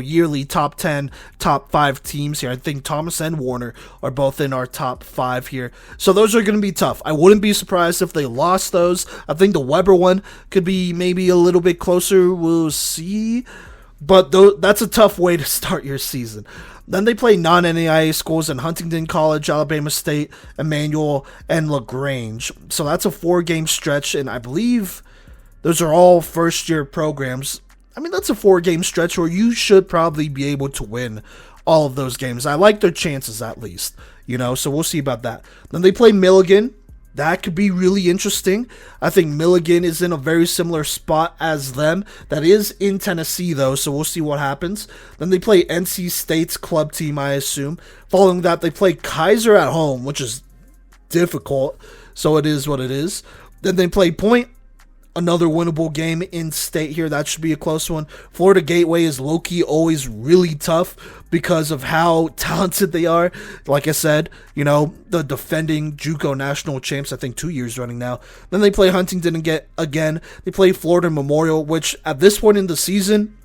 yearly top 10, top 5 teams here. I think Thomas and Warner are both in our top 5 here. So those are going to be tough. I wouldn't be surprised if they lost those. I think the Weber one could be maybe a little bit closer. We'll see. But that's a tough way to start your season. Then they play non-NAIA schools in Huntington College, Alabama State, Emmanuel, and LaGrange. So that's a 4-game stretch, and I believe those are all first-year programs. I mean, that's a 4-game stretch where you should probably be able to win all of those games. I like their chances at least, so we'll see about that. Then they play Milligan. That could be really interesting. I think Milligan is in a very similar spot as them. That is in Tennessee, though, so we'll see what happens. Then they play NC State's club team, I assume. Following that, they play Kaiser at home, which is difficult, so it is what it is. Then they play Point, another winnable game in state here. That should be a close one. Florida Gateway is low-key always really tough because of how talented they are. Like I said, the defending JUCO national champs, I think 2 years running now. Then they play Huntington again. They play Florida Memorial, which at this point in the season,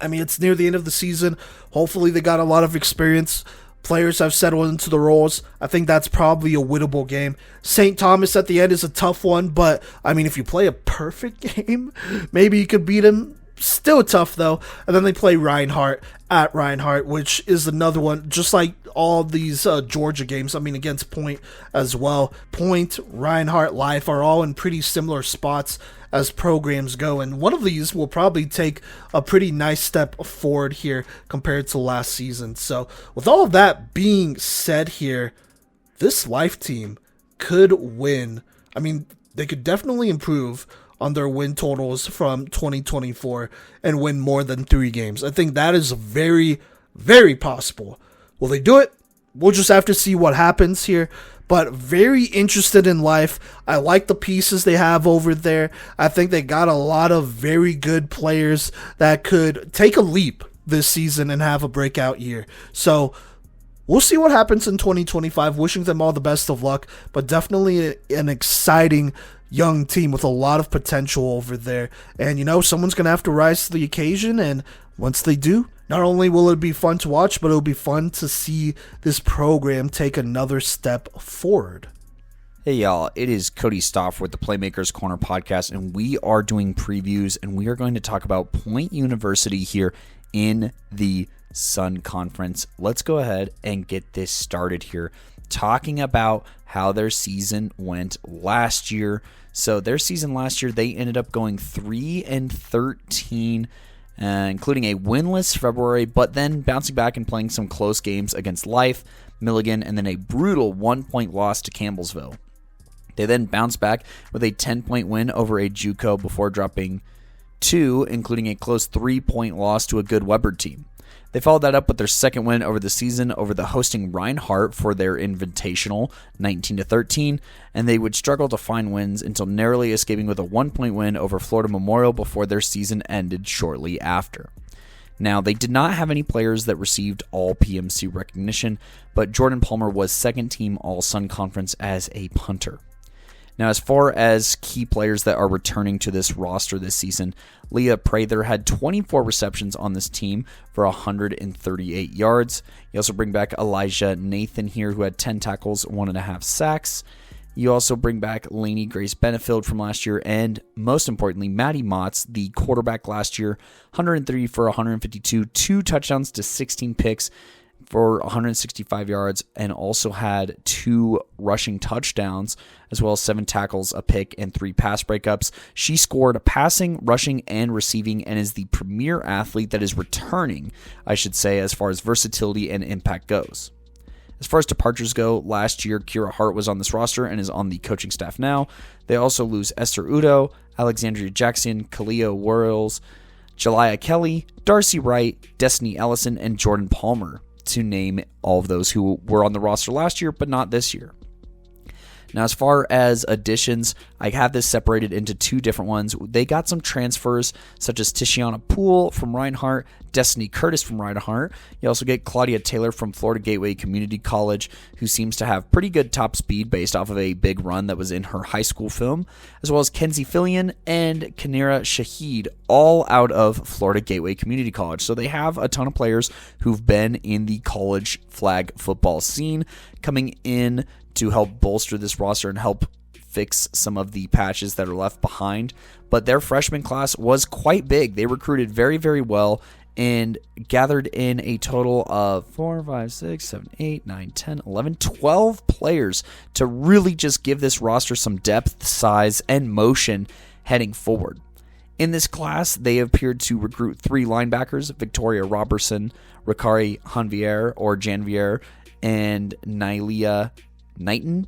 it's near the end of the season. Hopefully they got a lot of experience. Players have settled into the roles. I think that's probably a winnable game. St. Thomas at the end is a tough one, but, if you play a perfect game, maybe you could beat them. Still tough, though. And then they play Reinhardt at Reinhardt, which is another one, just like all these Georgia games. I mean, against Point as well. Point, Reinhardt, Life are all in pretty similar spots as programs go. And one of these will probably take a pretty nice step forward here compared to last season. So with all of that being said here, this Life team could win. I mean, they could definitely improve on their win totals from 2024 and win more than 3 games. I think that is very, very possible. Will they do it? We'll just have to see what happens here. But very interested in Life. I like the pieces they have over there. I think they got a lot of very good players that could take a leap this season and have a breakout year. So we'll see what happens in 2025. Wishing them all the best of luck, but definitely an exciting young team with a lot of potential over there. And, someone's going to have to rise to the occasion. And once they do, not only will it be fun to watch, but it'll be fun to see this program take another step forward. Hey y'all, it is Kodey Stoff with the Playmakers Corner podcast, and we are doing previews, and we are going to talk about Point University here in the Sun Conference. Let's go ahead and get this started here, talking about how their season went last year. So their season last year, they ended up going 3-13, including a winless February, but then bouncing back and playing some close games against Life, Milligan, and then a brutal 1-point loss to Campbellsville. They then bounced back with a 10-point win over a JUCO before dropping 2, including a close 3-point loss to a good Weber team. They followed that up with their second win over the season over the hosting Reinhardt for their Invitational, 19-13, and they would struggle to find wins until narrowly escaping with a 1-point win over Florida Memorial before their season ended shortly after. Now, they did not have any players that received all PMC recognition, but Jordan Palmer was second-team All-Sun Conference as a punter. Now, as far as key players that are returning to this roster this season, Leah Prather had 24 receptions on this team for 138 yards. You also bring back Elijah Nathan here, who had 10 tackles, 1.5 sacks. You also bring back Lainey Grace Benefield from last year, and most importantly, Maddie Motts, the quarterback last year, 103 for 152, 2 touchdowns to 16 picks for 165 yards, and also had 2 rushing touchdowns, as well as 7 tackles, a pick, and 3 pass breakups. She scored passing, rushing, and receiving, and is the premier athlete that is returning, I should say, as far as versatility and impact goes. As far as departures go, last year, Kira Hart was on this roster and is on the coaching staff now. They also lose Esther Udo, Alexandria Jackson, Kalia Worrells, Jaliyah Kelly, Darcy Wright, Destiny Ellison, and Jordan Palmer, to name all of those who were on the roster last year, but not this year. Now, as far as additions, I have this separated into 2 different ones. They got some transfers, such as Tishiana Poole from Reinhardt, Destiny Curtis from Reinhardt. You also get Claudia Taylor from Florida Gateway Community College, who seems to have pretty good top speed based off of a big run that was in her high school film, as well as Kenzie Fillion and Kanira Shahid, all out of Florida Gateway Community College. So they have a ton of players who've been in the college flag football scene coming in to help bolster this roster and help fix some of the patches that are left behind. But their freshman class was quite big. They recruited very, very well and gathered in a total of 4, 5, 6, 7, 8, 9, 10, 11, 12 players to really just give this roster some depth, size, and motion heading forward. In this class, they appeared to recruit 3 linebackers, Victoria Robertson, Ricari Janvier or Janvier, and NAIA Knighton.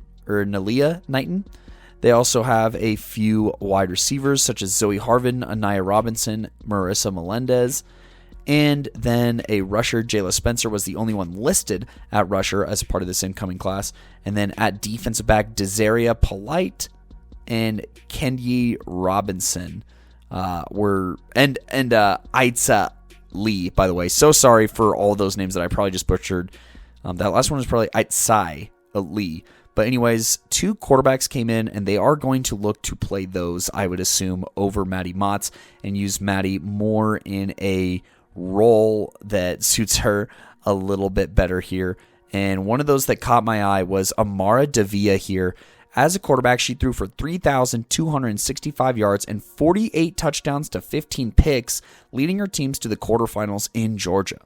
They also have a few wide receivers such as Zoe Harvin, Anaya Robinson, Marissa Melendez, and then a rusher. Jayla Spencer was the only one listed at rusher as a part of this incoming class. And then at defensive back, Desaria Polite and Kenyi Robinson were Aitza Lee, by the way. So sorry for all those names that I probably just butchered. That last one was probably Aitzai Lee. But anyways, 2 quarterbacks came in, and they are going to look to play those, I would assume, over Maddie Motts and use Maddie more in a role that suits her a little bit better here. And one of those that caught my eye was Amara Davia here As a quarterback, she threw for 3,265 yards and 48 touchdowns to 15 picks, leading her teams to the quarterfinals in Georgia.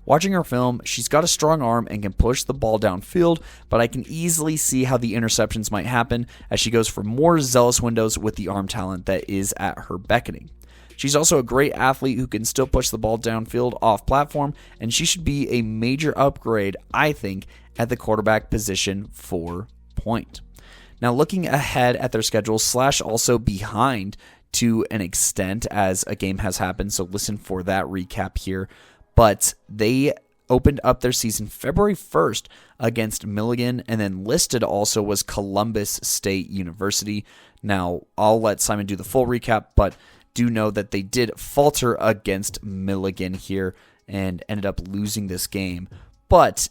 Watching her film, she's got a strong arm and can push the ball downfield, but I can easily see how the interceptions might happen as she goes for more zealous windows with the arm talent that is at her beckoning. She's also a great athlete who can still push the ball downfield off platform, and she should be a major upgrade, I think, at the quarterback position for Point. Now, looking ahead at their schedule / also behind to an extent as a game has happened, so listen for that recap here. But they opened up their season February 1st against Milligan, and then listed also was Columbus State University. Now, I'll let Simon do the full recap, but do know that they did falter against Milligan here and ended up losing this game. But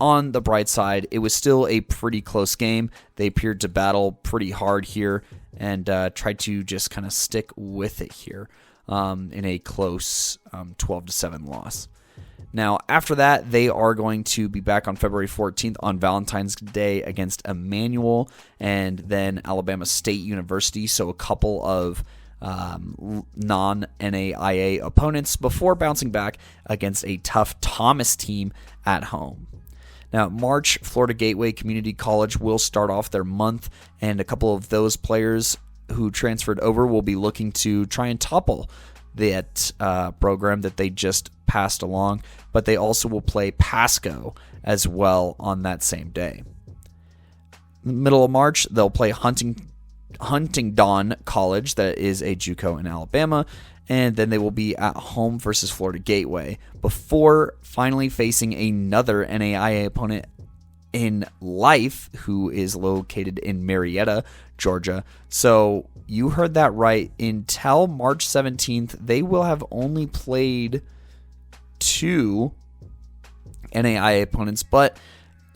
on the bright side, it was still a pretty close game. They appeared to battle pretty hard here and tried to just kind of stick with it here in a close 12-7 loss. Now, after that, they are going to be back on February 14th on Valentine's Day against Emmanuel and then Alabama State University. So a couple of non-NAIA opponents before bouncing back against a tough Thomas team at home. Now, March, Florida Gateway Community College will start off their month, and a couple of those players who transferred over will be looking to try and topple that program that they just passed along, but they also will play Pasco as well on that same day. In the middle of March, they'll play Huntingdon College, that is a JUCO in Alabama, and then they will be at home versus Florida Gateway before finally facing another NAIA opponent in Life, who is located in Marietta, Georgia. So you heard that right. Until March 17th, they will have only played 2 NAIA opponents, but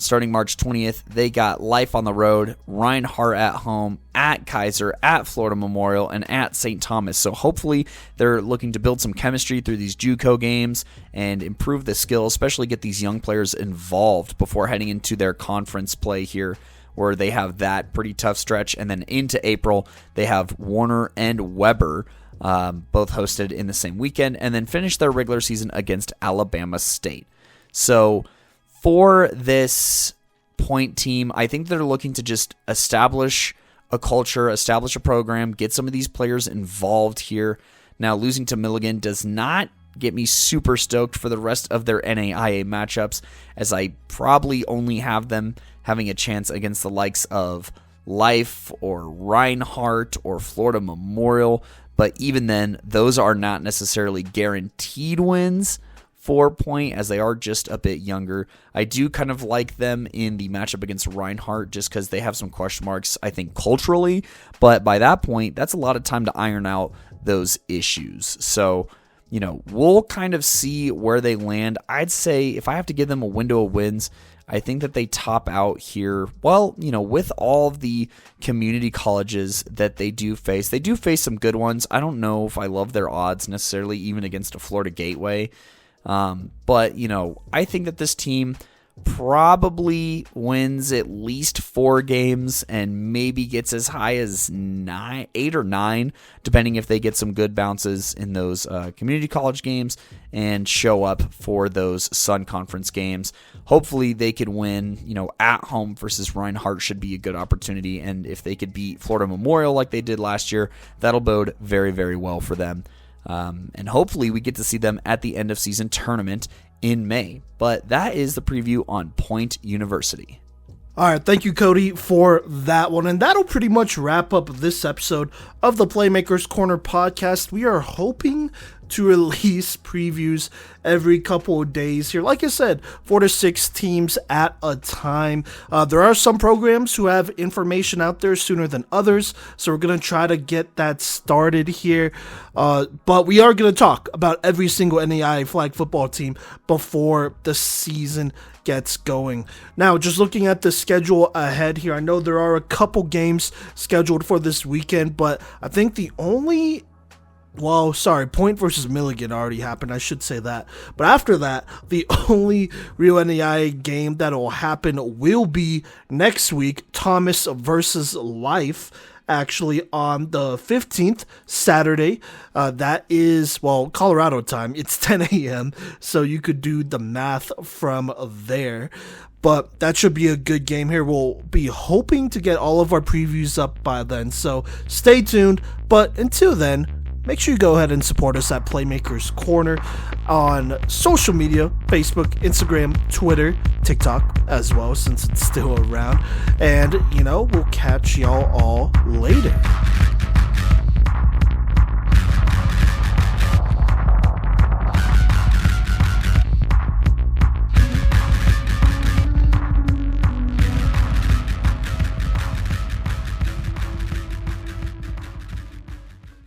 starting March 20th, they got Life on the road, Reinhardt at home, at Kaiser, at Florida Memorial, and at St. Thomas. So hopefully they're looking to build some chemistry through these JUCO games and improve the skill, especially get these young players involved before heading into their conference play here, where they have that pretty tough stretch. And then into April, they have Warner and Weber, both hosted in the same weekend, and then finish their regular season against Alabama State. So for this Point team, I think they're looking to just establish a culture, establish a program, get some of these players involved here. Now, losing to Milligan does not get me super stoked for the rest of their NAIA matchups, as I probably only have them having a chance against the likes of Life or Reinhardt or Florida Memorial. But even then, those are not necessarily guaranteed wins for Point, as they are just a bit younger. I do kind of like them in the matchup against Reinhardt just because they have some question marks, I think, culturally. But by that point, that's a lot of time to iron out those issues. So, we'll kind of see where they land. I'd say if I have to give them a window of wins, I think that they top out here. Well, with all of the community colleges that they do face some good ones. I don't know if I love their odds necessarily, even against a Florida Gateway. But, I think that this team probably wins at least 4 games and maybe gets as high as 8 or 9, depending if they get some good bounces in those community college games and show up for those Sun Conference games. Hopefully they could win, at home versus Reinhardt should be a good opportunity. And if they could beat Florida Memorial like they did last year, that'll bode very, very well for them. And hopefully we get to see them at the end of season tournament in May. But that is the preview on Point University. All right, thank you, Kodey, for that one. And that'll pretty much wrap up this episode of the Playmakers Corner podcast. We are hoping to release previews every couple of days here. Like I said, 4 to 6 teams at a time. There are some programs who have information out there sooner than others, so we're going to try to get that started here. But we are going to talk about every single NAIA flag football team before the season gets going. Now, just looking at the schedule ahead here, I know there are a couple games scheduled for this weekend, but I think the only Well, sorry, Point versus Milligan already happened. I should say that. But after that, the only real NAIA game that will happen will be next week, Thomas versus Life, actually on the 15th, Saturday. That is, well, Colorado time. It's 10 a.m., so you could do the math from there. But that should be a good game here. We'll be hoping to get all of our previews up by then, so stay tuned. But until then, make sure you go ahead and support us at Playmakers Corner on social media, Facebook, Instagram, Twitter, TikTok as well, since it's still around. And, we'll catch y'all all later.